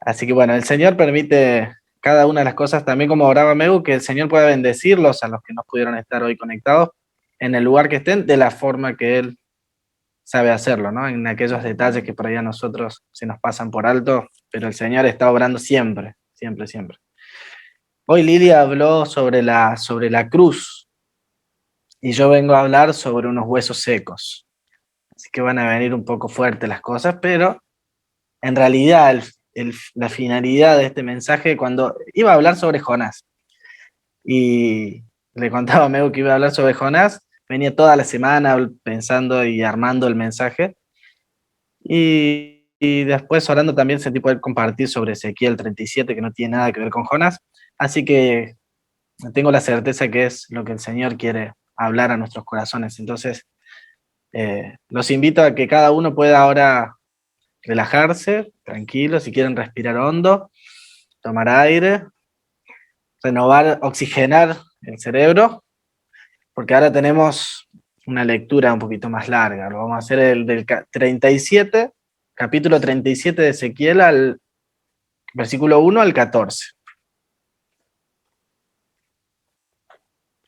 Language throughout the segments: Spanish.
Así que bueno, el Señor permite cada una de las cosas, también como oraba Meu, que el Señor pueda bendecirlos a los que no pudieron estar hoy conectados en el lugar que estén, de la forma que Él sabe hacerlo, ¿no? En aquellos detalles que por ahí a nosotros se nos pasan por alto, pero el Señor está obrando siempre, siempre, siempre. Hoy Lidia habló sobre la cruz y yo vengo a hablar sobre unos huesos secos. Así que van a venir un poco fuertes las cosas, pero en realidad la finalidad de este mensaje, cuando iba a hablar sobre Jonás, y le contaba a Meu que iba a hablar sobre Jonás, venía toda la semana pensando y armando el mensaje, y después orando también sentí poder compartir sobre Ezequiel 37, que no tiene nada que ver con Jonás, así que tengo la certeza que es lo que el Señor quiere hablar a nuestros corazones. Entonces, los invito a que cada uno pueda ahora relajarse, tranquilo, si quieren respirar hondo, tomar aire, renovar, oxigenar el cerebro, porque ahora tenemos una lectura un poquito más larga. Lo vamos a hacer el del 37, capítulo 37 de Ezequiel, al versículo 1 al 14.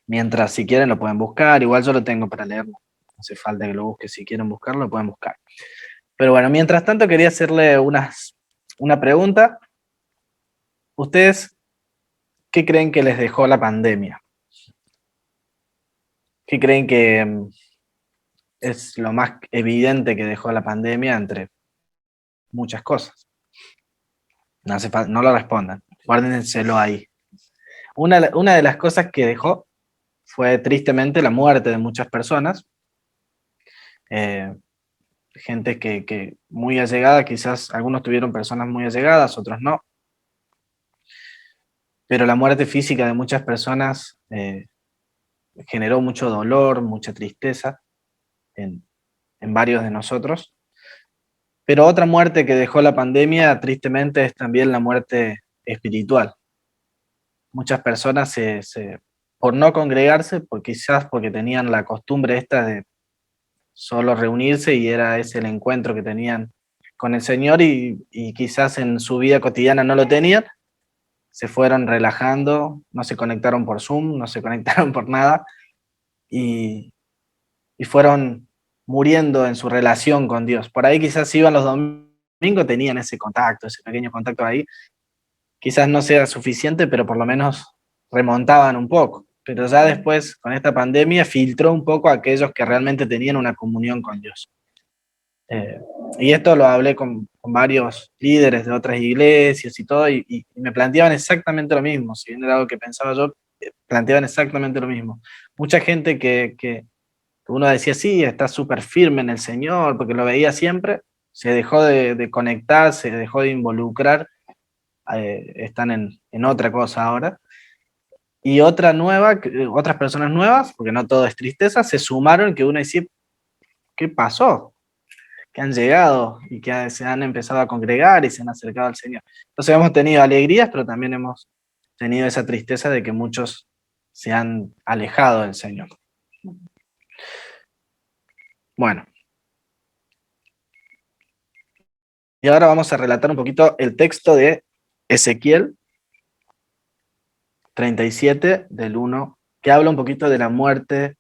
Mientras, si quieren, lo pueden buscar. Igual yo lo tengo para leerlo. No hace falta que lo busquen. Si quieren buscarlo, lo pueden buscar. Pero bueno, mientras tanto, quería hacerle una pregunta. ¿Ustedes qué creen que les dejó la pandemia? ¿Qué creen que es lo más evidente que dejó la pandemia entre muchas cosas? No lo respondan, guárdenselo ahí. Una de las cosas que dejó fue tristemente la muerte de muchas personas, eh, gente que muy allegada, quizás algunos tuvieron personas muy allegadas, otros no, pero la muerte física de muchas personas generó mucho dolor, mucha tristeza en varios de nosotros. Pero otra muerte que dejó la pandemia, tristemente, es también la muerte espiritual. Muchas personas por no congregarse, quizás porque tenían la costumbre esta de solo reunirse y era ese el encuentro que tenían con el Señor y quizás en su vida cotidiana no lo tenían, se fueron relajando, no se conectaron por Zoom, no se conectaron por nada y, y fueron muriendo en su relación con Dios. Por ahí quizás iban los domingos, tenían ese contacto, ese pequeño contacto ahí, quizás no sea suficiente, pero por lo menos remontaban un poco. Pero ya después, con esta pandemia, filtró un poco a aquellos que realmente tenían una comunión con Dios. Eh, y esto lo hablé con varios líderes de otras iglesias y todo, y me planteaban exactamente lo mismo. Si bien era algo que pensaba yo, planteaban exactamente lo mismo. Mucha gente que uno decía, sí, está súper firme en el Señor, porque lo veía siempre, se dejó de conectar, se dejó de involucrar, están en otra cosa ahora. Y otras personas nuevas, porque no todo es tristeza, se sumaron, que uno decía, ¿qué pasó? Que han llegado y que se han empezado a congregar y se han acercado al Señor. Entonces hemos tenido alegrías, pero también hemos tenido esa tristeza de que muchos se han alejado del Señor. Bueno, y ahora vamos a relatar un poquito el texto de Ezequiel 37, del 1, que habla un poquito de la muerte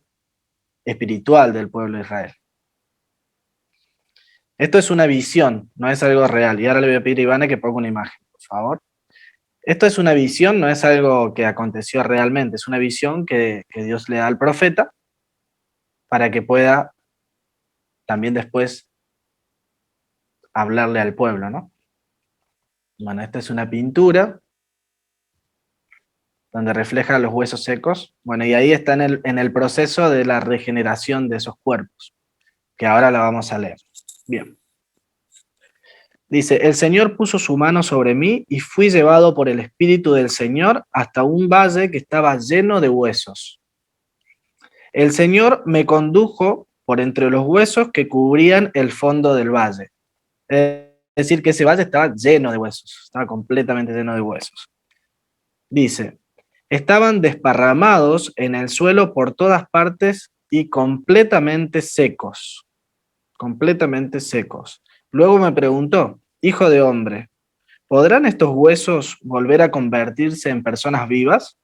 espiritual del pueblo de Israel. Esto es una visión, no es algo real. Y ahora le voy a pedir a Ivana que ponga una imagen, por favor. Esto es una visión, no es algo que aconteció realmente, es una visión que Dios le da al profeta para que pueda también después hablarle al pueblo, ¿no? Bueno, esta es una pintura donde refleja los huesos secos. Bueno, y ahí está en el proceso de la regeneración de esos cuerpos, que ahora la vamos a leer. Bien. Dice, el Señor puso su mano sobre mí y fui llevado por el Espíritu del Señor hasta un valle que estaba lleno de huesos. El Señor me condujo por entre los huesos que cubrían el fondo del valle. Es decir, que ese valle estaba lleno de huesos, estaba completamente lleno de huesos. Dice, estaban desparramados en el suelo por todas partes y completamente secos, completamente secos. Luego me preguntó, hijo de hombre, ¿podrán estos huesos volver a convertirse en personas vivas?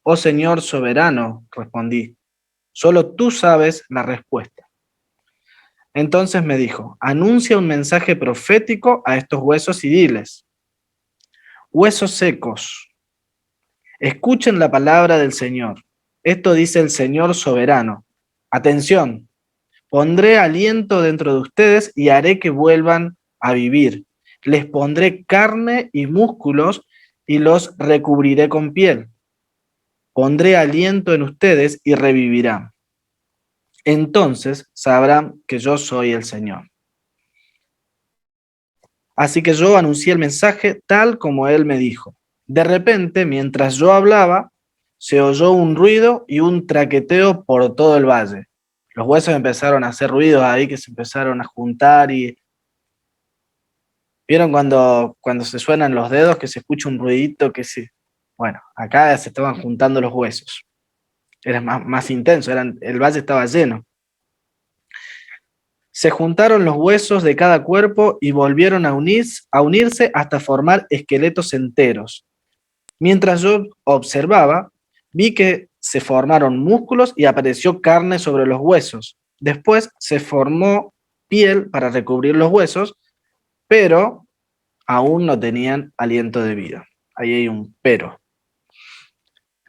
Oh Señor soberano, respondí, solo tú sabes la respuesta. Entonces me dijo, anuncia un mensaje profético a estos huesos y diles, huesos secos, escuchen la palabra del Señor. Esto dice el Señor soberano. Atención, pondré aliento dentro de ustedes y haré que vuelvan a vivir. Les pondré carne y músculos y los recubriré con piel. Pondré aliento en ustedes y revivirán. Entonces sabrán que yo soy el Señor. Así que yo anuncié el mensaje tal como él me dijo. De repente, mientras yo hablaba, se oyó un ruido y un traqueteo por todo el valle. Los huesos empezaron a hacer ruidos ahí que se empezaron a juntar y ¿vieron cuando se suenan los dedos que se escucha un ruidito que se... Bueno, acá se estaban juntando los huesos. Era más intenso, el valle estaba lleno. Se juntaron los huesos de cada cuerpo y volvieron a unirse hasta formar esqueletos enteros. Mientras yo observaba, vi que se formaron músculos y apareció carne sobre los huesos. Después se formó piel para recubrir los huesos, pero aún no tenían aliento de vida. Ahí hay un pero.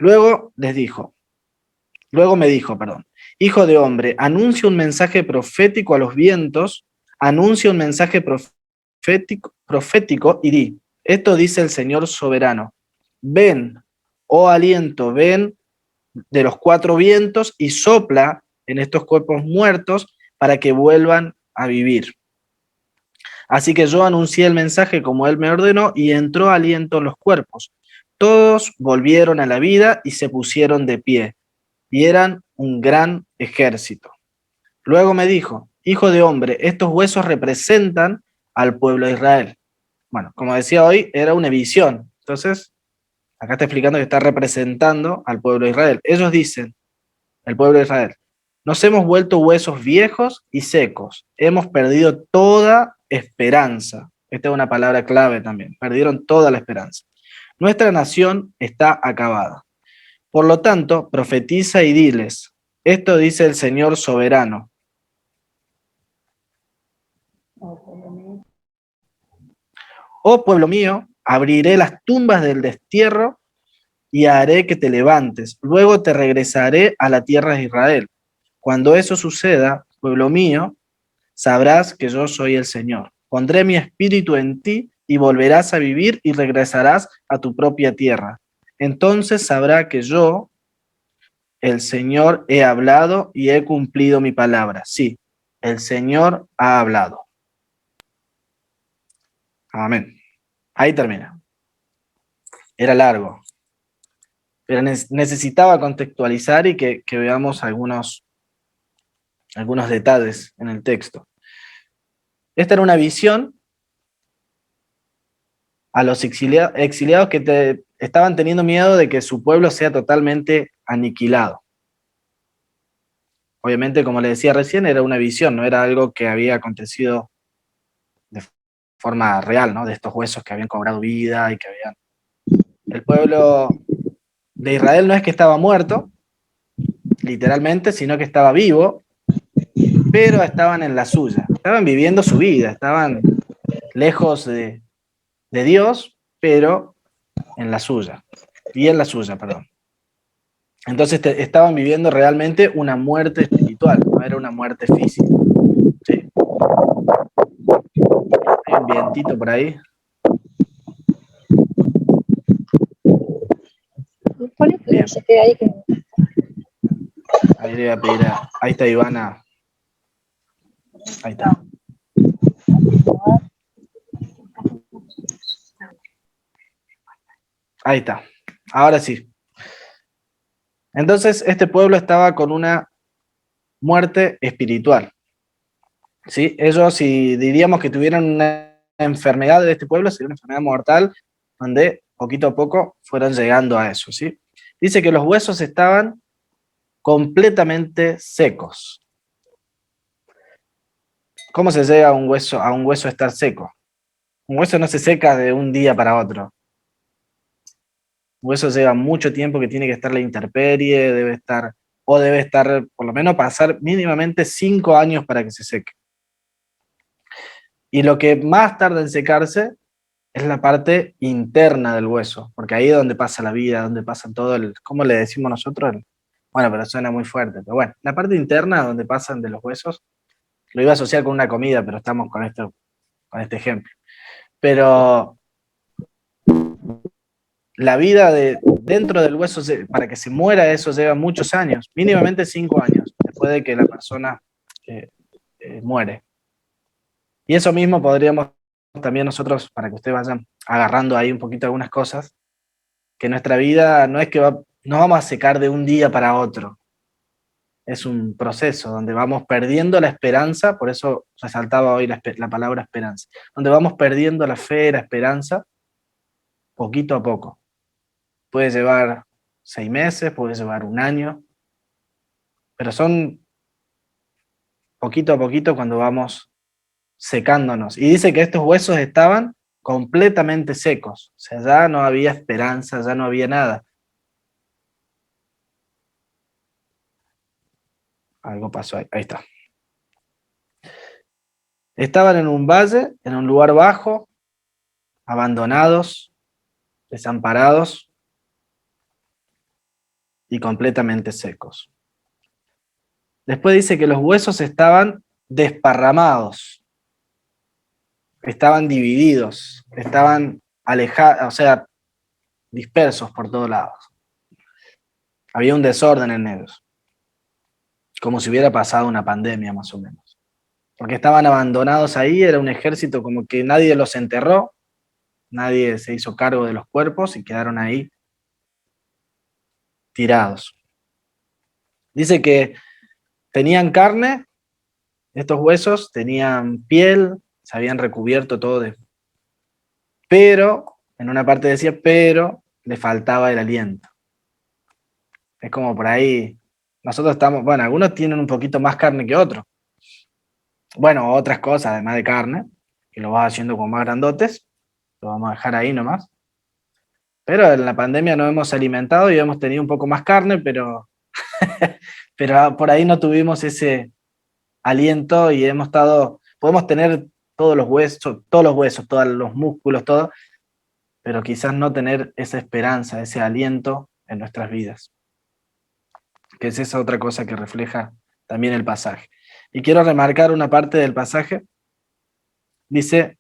Luego me dijo, hijo de hombre, anuncia un mensaje profético a los vientos, anuncia un mensaje profético y di, esto dice el Señor soberano, ven, oh aliento, ven de los cuatro vientos y sopla en estos cuerpos muertos para que vuelvan a vivir. Así que yo anuncié el mensaje como él me ordenó y entró aliento en los cuerpos. Todos volvieron a la vida y se pusieron de pie, y eran un gran ejército. Luego me dijo, hijo de hombre, estos huesos representan al pueblo de Israel. Bueno, como decía hoy, era una visión. Entonces, acá está explicando que está representando al pueblo de Israel. Ellos dicen, el pueblo de Israel, nos hemos vuelto huesos viejos y secos. Hemos perdido toda esperanza. Esta es una palabra clave también. Perdieron toda la esperanza. Nuestra nación está acabada. Por lo tanto, profetiza y diles, esto dice el Señor soberano. Oh pueblo mío, abriré las tumbas del destierro y haré que te levantes. Luego te regresaré a la tierra de Israel. Cuando eso suceda, pueblo mío, sabrás que yo soy el Señor. Pondré mi espíritu en ti y volverás a vivir y regresarás a tu propia tierra. Entonces sabrá que yo, el Señor, he hablado y he cumplido mi palabra. Sí, el Señor ha hablado. Amén. Ahí termina. Era largo, pero necesitaba contextualizar y que veamos algunos detalles en el texto. Esta era una visión a los exiliados que estaban teniendo miedo de que su pueblo sea totalmente aniquilado. Obviamente, como le decía recién, era una visión, no era algo que había acontecido de forma real, ¿no? De estos huesos que habían cobrado vida y que habían... El pueblo de Israel no es que estaba muerto, literalmente, sino que estaba vivo, pero estaban en la suya, estaban viviendo su vida, estaban lejos de Dios, pero en la suya, y en la suya, perdón. Entonces estaban viviendo realmente una muerte espiritual, no era una muerte física. ¿Sí? Hay un vientito por ahí. Bien. Ahí le voy a pedir a... Ahí está Ivana. Ahí está. Ahí está. Ahora sí. Entonces, este pueblo estaba con una muerte espiritual. ¿Sí? Ellos, si diríamos que tuvieran una enfermedad de este pueblo, sería una enfermedad mortal, donde poquito a poco fueron llegando a eso. ¿Sí? Dice que los huesos estaban completamente secos. ¿Cómo se llega a un hueso a estar seco? Un hueso no se seca de un día para otro. Un hueso lleva mucho tiempo que tiene que estar la intemperie, debe estar, por lo menos pasar mínimamente 5 años para que se seque. Y lo que más tarda en secarse es la parte interna del hueso, porque ahí es donde pasa la vida, donde pasa todo ¿cómo le decimos nosotros? Bueno, pero suena muy fuerte, pero bueno, la parte interna donde pasan de los huesos, lo iba a asociar con una comida, pero estamos con este ejemplo. Pero la vida dentro del hueso, para que se muera eso, lleva muchos años, mínimamente 5 años, después de que la persona muere. Y eso mismo podríamos también nosotros, para que ustedes vayan agarrando ahí un poquito algunas cosas, que nuestra vida no es que no vamos a secar de un día para otro, es un proceso donde vamos perdiendo la esperanza, por eso resaltaba hoy la palabra esperanza, donde vamos perdiendo la fe, la esperanza, poquito a poco. Puede llevar 6 meses, puede llevar un año, pero son poquito a poquito cuando vamos secándonos. Y dice que estos huesos estaban completamente secos, o sea, ya no había esperanza, ya no había nada. Algo pasó ahí, ahí está. Estaban en un valle, en un lugar bajo, abandonados, desamparados y completamente secos. Después dice que los huesos estaban desparramados, estaban divididos, estaban alejados, o sea, dispersos por todos lados. Había un desorden en ellos, como si hubiera pasado una pandemia más o menos. Porque estaban abandonados ahí, era un ejército como que nadie los enterró, nadie se hizo cargo de los cuerpos y quedaron ahí tirados. Dice que tenían carne, estos huesos, tenían piel, se habían recubierto todo pero, en una parte decía, pero le faltaba el aliento. Es como por ahí, nosotros estamos, bueno, algunos tienen un poquito más carne que otros. Bueno, otras cosas además de carne, que lo vas haciendo como más grandotes, lo vamos a dejar ahí nomás. Pero en la pandemia nos hemos alimentado y hemos tenido un poco más carne, pero por ahí no tuvimos ese aliento y podemos tener todos los huesos, todos los músculos, todo, pero quizás no tener esa esperanza, ese aliento en nuestras vidas, que es esa otra cosa que refleja también el pasaje. Y quiero remarcar una parte del pasaje, dice,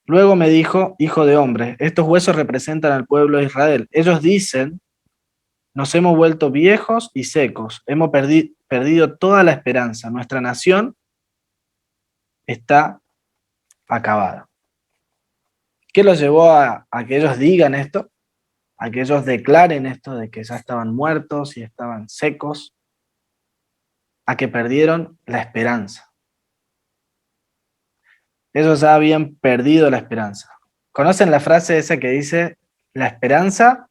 luego me dijo, hijo de hombre, estos huesos representan al pueblo de Israel. Ellos dicen, nos hemos vuelto viejos y secos, hemos perdido toda la esperanza, nuestra nación está acabada. ¿Qué los llevó a que ellos digan esto? A que ellos declaren esto de que ya estaban muertos y estaban secos, a que perdieron la esperanza. Ellos ya habían perdido la esperanza. ¿Conocen la frase esa que dice, la esperanza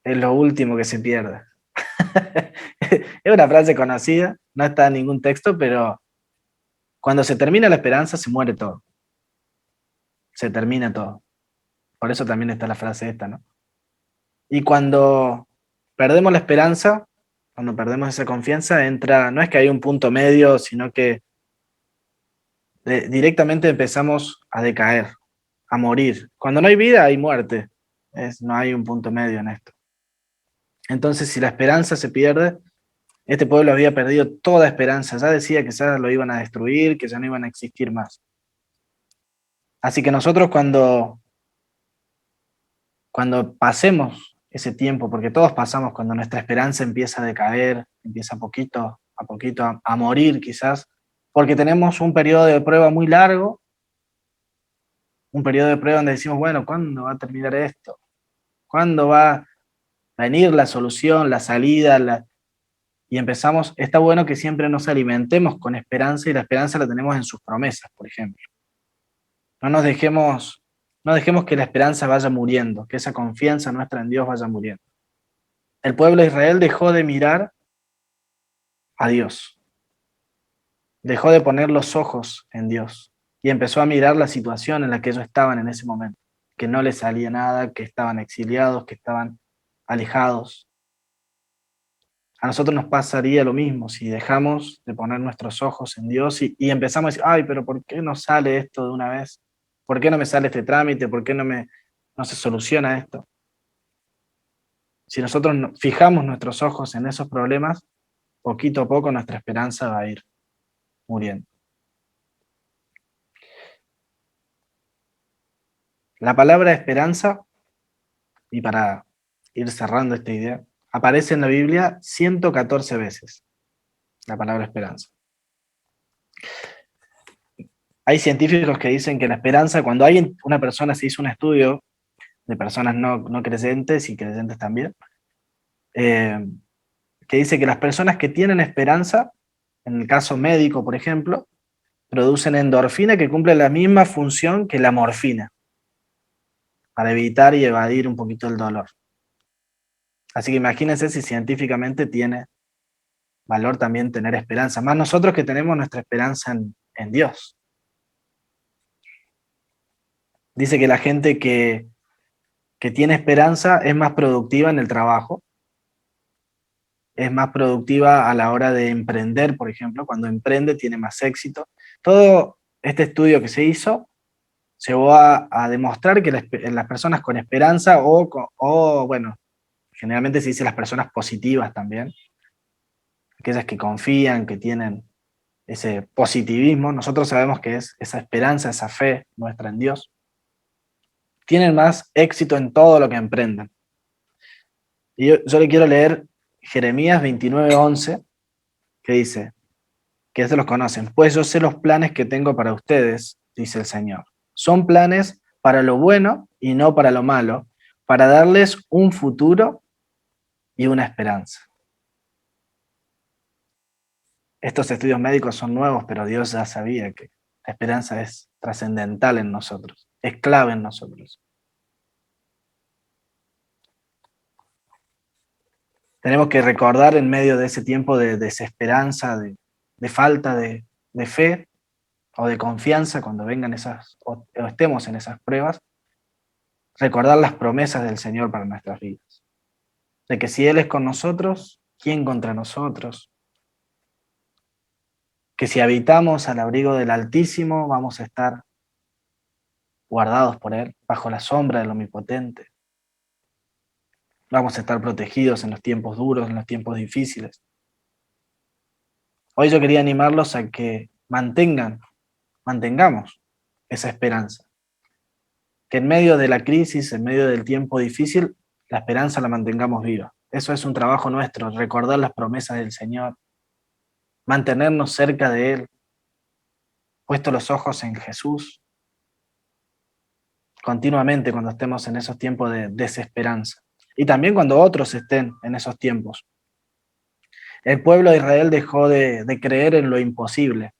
es lo último que se pierde? Es una frase conocida, no está en ningún texto, pero cuando se termina la esperanza se muere todo. Se termina todo. Por eso también está la frase esta, ¿no? Y cuando perdemos la esperanza, cuando perdemos esa confianza, no es que hay un punto medio, sino que directamente empezamos a decaer, a morir. Cuando no hay vida, hay muerte. No hay un punto medio en esto. Entonces, si la esperanza se pierde, este pueblo había perdido toda esperanza. Ya decía que ya lo iban a destruir, que ya no iban a existir más. Así que nosotros cuando pasemos ese tiempo, porque todos pasamos cuando nuestra esperanza empieza a decaer, empieza poquito a poquito a morir quizás, porque tenemos un periodo de prueba muy largo, un periodo de prueba donde decimos, bueno, ¿cuándo va a terminar esto? ¿Cuándo va a venir la solución, la salida? Y empezamos, está bueno que siempre nos alimentemos con esperanza y la esperanza la tenemos en sus promesas, por ejemplo. No dejemos que la esperanza vaya muriendo, que esa confianza nuestra en Dios vaya muriendo. El pueblo de Israel dejó de mirar a Dios, dejó de poner los ojos en Dios. y empezó a mirar la situación en la que ellos estaban en ese momento, que no les salía nada, que estaban exiliados, que estaban alejados. A nosotros nos pasaría lo mismo si dejamos de poner nuestros ojos en Dios y empezamos a decir, ay, pero ¿por qué no sale esto de una vez? ¿Por qué no me sale este trámite? ¿Por qué no se soluciona esto? Si nosotros fijamos nuestros ojos en esos problemas, poquito a poco nuestra esperanza va a ir muriendo. La palabra esperanza, y para ir cerrando esta idea, aparece en la Biblia 114 veces, la palabra esperanza. Hay científicos que dicen que la esperanza, cuando una persona se hizo un estudio de personas no creyentes y creyentes también, que dice que las personas que tienen esperanza, en el caso médico, por ejemplo, producen endorfina que cumple la misma función que la morfina, para evitar y evadir un poquito el dolor. Así que imagínense si científicamente tiene valor también tener esperanza, más nosotros que tenemos nuestra esperanza en Dios. Dice que la gente que tiene esperanza es más productiva en el trabajo, es más productiva a la hora de emprender, por ejemplo, cuando emprende tiene más éxito. Todo este estudio que se hizo llevó a demostrar que las personas con esperanza o, bueno, generalmente se dice las personas positivas también, aquellas que confían, que tienen ese positivismo, nosotros sabemos que es esa esperanza, esa fe nuestra en Dios, tienen más éxito en todo lo que emprenden. Y yo le quiero leer Jeremías 29:11, que dice, que se los conocen, pues yo sé los planes que tengo para ustedes, dice el Señor. Son planes para lo bueno y no para lo malo, para darles un futuro y una esperanza. Estos estudios médicos son nuevos, pero Dios ya sabía que la esperanza es trascendental en nosotros, es clave en nosotros. Tenemos que recordar en medio de ese tiempo de desesperanza, de falta de fe o de confianza, cuando vengan o estemos en esas pruebas, recordar las promesas del Señor para nuestras vidas. De que si Él es con nosotros, ¿quién contra nosotros? Que si habitamos al abrigo del Altísimo, vamos a estar guardados por Él, bajo la sombra del Omnipotente. Vamos a estar protegidos en los tiempos duros, en los tiempos difíciles. Hoy yo quería animarlos a que mantengamos esa esperanza. Que en medio de la crisis, en medio del tiempo difícil, la esperanza la mantengamos viva. Eso es un trabajo nuestro, recordar las promesas del Señor, mantenernos cerca de Él, puestos los ojos en Jesús, continuamente cuando estemos en esos tiempos de desesperanza. Y también cuando otros estén en esos tiempos. El pueblo de Israel dejó de creer en lo imposible,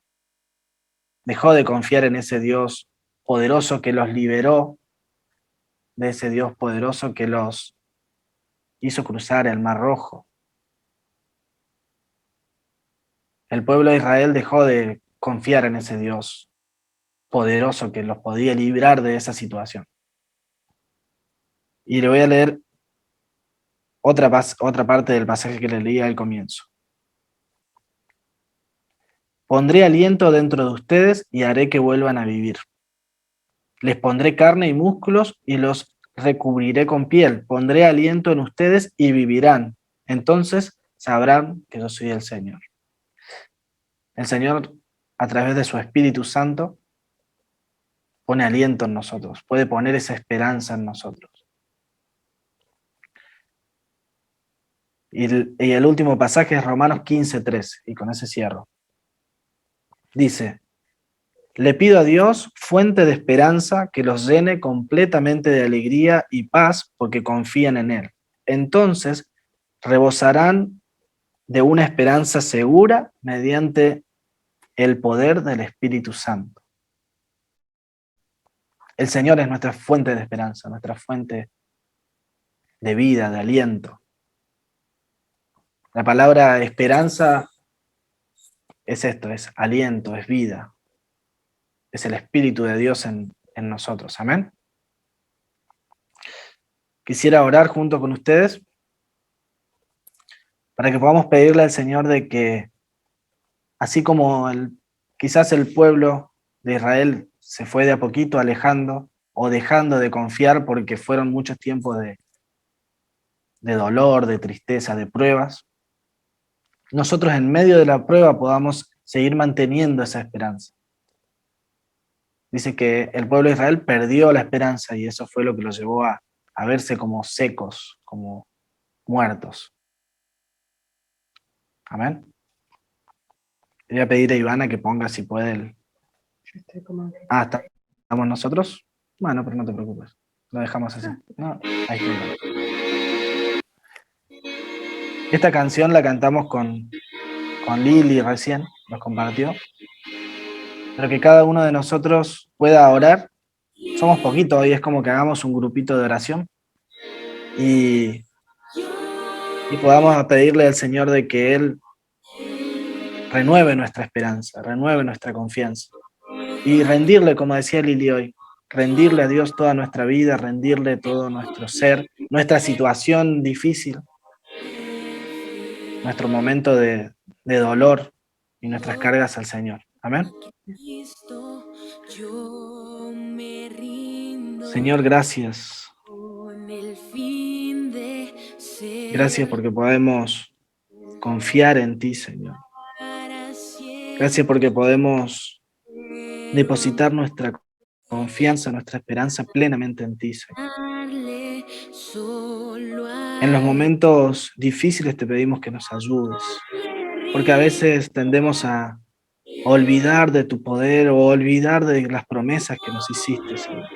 dejó de confiar en ese Dios poderoso que los liberó, de ese Dios poderoso que los hizo cruzar el Mar Rojo. El pueblo de Israel dejó de confiar en ese Dios poderoso que los podía librar de esa situación. Y le voy a leer otra parte del pasaje que le leí al comienzo. Pondré aliento dentro de ustedes y haré que vuelvan a vivir. Les pondré carne y músculos y los recubriré con piel. Pondré aliento en ustedes y vivirán. Entonces sabrán que yo soy el Señor. El Señor, a través de su Espíritu Santo, pone aliento en nosotros, puede poner esa esperanza en nosotros. Y el último pasaje es Romanos 15:13, y con ese cierro. Dice, le pido a Dios, fuente de esperanza, que los llene completamente de alegría y paz porque confían en Él. Entonces rebosarán de una esperanza segura mediante el poder del Espíritu Santo. El Señor es nuestra fuente de esperanza, nuestra fuente de vida, de aliento. La palabra esperanza es esto, es aliento, es vida. es el Espíritu de Dios en nosotros. Amén. Quisiera orar junto con ustedes para que podamos pedirle al Señor de que, así como quizás el pueblo de Israel se fue de a poquito alejando o dejando de confiar porque fueron muchos tiempos de dolor, de tristeza, de pruebas, nosotros en medio de la prueba podamos seguir manteniendo esa esperanza. Dice que el pueblo de Israel perdió la esperanza y eso fue lo que los llevó a verse como secos, como muertos. Amén. Le voy a pedir a Ivana que ponga, si puede, ¿estamos nosotros? Bueno, pero no te preocupes. Lo dejamos así. No, ahí está. Esta canción la cantamos con Lili recién, nos compartió. Pero que cada uno de nosotros pueda orar. Somos poquitos y es como que hagamos un grupito de oración y podamos pedirle al Señor de que Él renueve nuestra esperanza, renueve nuestra confianza. Y rendirle, como decía Lili hoy, rendirle a Dios toda nuestra vida, rendirle todo nuestro ser, nuestra situación difícil, nuestro momento de dolor y nuestras cargas al Señor. Amén. Señor, gracias. Gracias porque podemos confiar en ti, Señor. Gracias porque podemos depositar nuestra confianza, nuestra esperanza plenamente en ti, Señor. En los momentos difíciles te pedimos que nos ayudes, porque a veces tendemos a olvidar de tu poder o olvidar de las promesas que nos hiciste, Señor.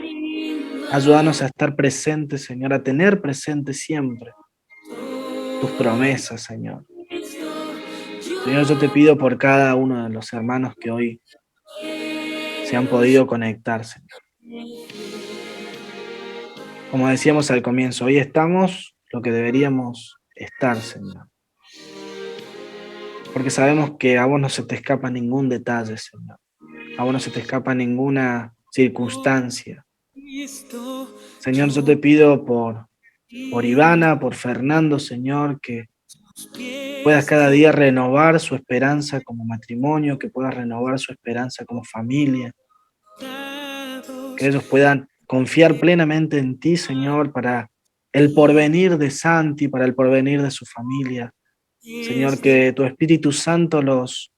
Ayúdanos a estar presentes, Señor, a tener presente siempre tus promesas, Señor. Señor, yo te pido por cada uno de los hermanos que hoy se han podido conectar, Señor. Como decíamos al comienzo, hoy estamos lo que deberíamos estar, Señor. Porque sabemos que a vos no se te escapa ningún detalle, Señor. A vos no se te escapa ninguna circunstancia. Señor, yo te pido por Ivana, por Fernando, Señor, que puedas cada día renovar su esperanza como matrimonio, que puedas renovar su esperanza como familia, que ellos puedan confiar plenamente en ti, Señor, para el porvenir de Santi, para el porvenir de su familia. Señor, que tu Espíritu Santo los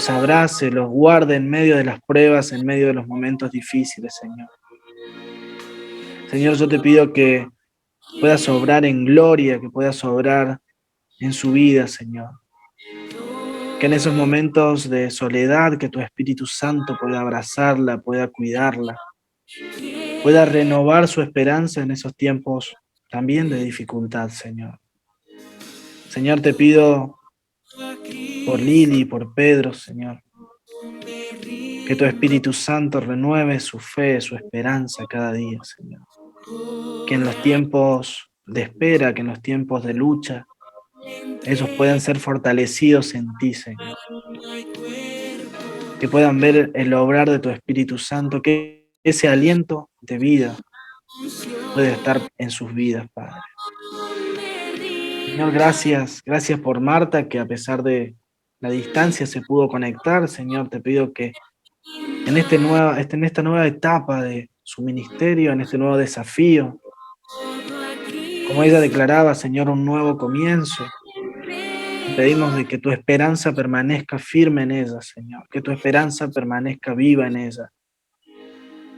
abrace, los guarde en medio de las pruebas, en medio de los momentos difíciles, Señor. Señor, yo te pido que puedas obrar en gloria, que puedas obrar en su vida, Señor. Que en esos momentos de soledad, que tu Espíritu Santo pueda abrazarla, pueda cuidarla, pueda renovar su esperanza en esos tiempos también de dificultad, Señor. Señor, te pido por Lili, por Pedro, Señor, que tu Espíritu Santo renueve su fe, su esperanza cada día, Señor. Que en los tiempos de espera, que en los tiempos de lucha, ellos puedan ser fortalecidos en ti, Señor. Que puedan ver el obrar de tu Espíritu Santo, que ese aliento de vida puede estar en sus vidas, Padre. Señor, gracias por Marta, que a pesar de la distancia se pudo conectar. Señor, te pido que en esta nueva etapa de su ministerio, en este nuevo desafío, como ella declaraba, Señor, un nuevo comienzo, te pedimos de que tu esperanza permanezca firme en ella, Señor, que tu esperanza permanezca viva en ella,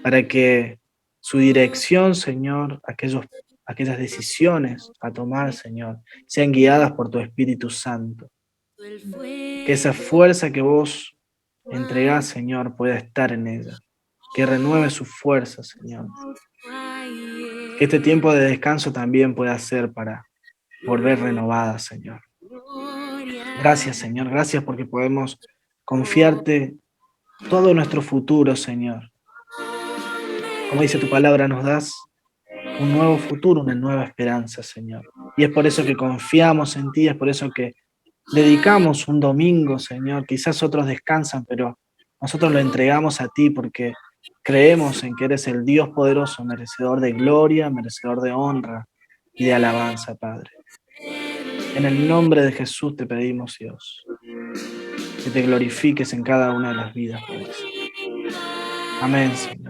para que su dirección, Señor, aquellas decisiones a tomar, Señor, sean guiadas por tu Espíritu Santo. Que esa fuerza que vos entregás, Señor, pueda estar en ella. Que renueve su fuerza, Señor. Que este tiempo de descanso también pueda ser para volver renovada, Señor. Gracias, Señor. Gracias porque podemos confiarte todo nuestro futuro, Señor. Como dice tu palabra, nos das un nuevo futuro, una nueva esperanza, Señor. Y es por eso que confiamos en ti, es por eso que dedicamos un domingo, Señor. Quizás otros descansan, pero Nosotros lo entregamos a ti porque creemos en que eres el Dios poderoso, merecedor de gloria, merecedor de honra y de alabanza, Padre. En el nombre de Jesús te pedimos, Dios, que te glorifiques en cada una de las vidas, Padre. Amén, Señor.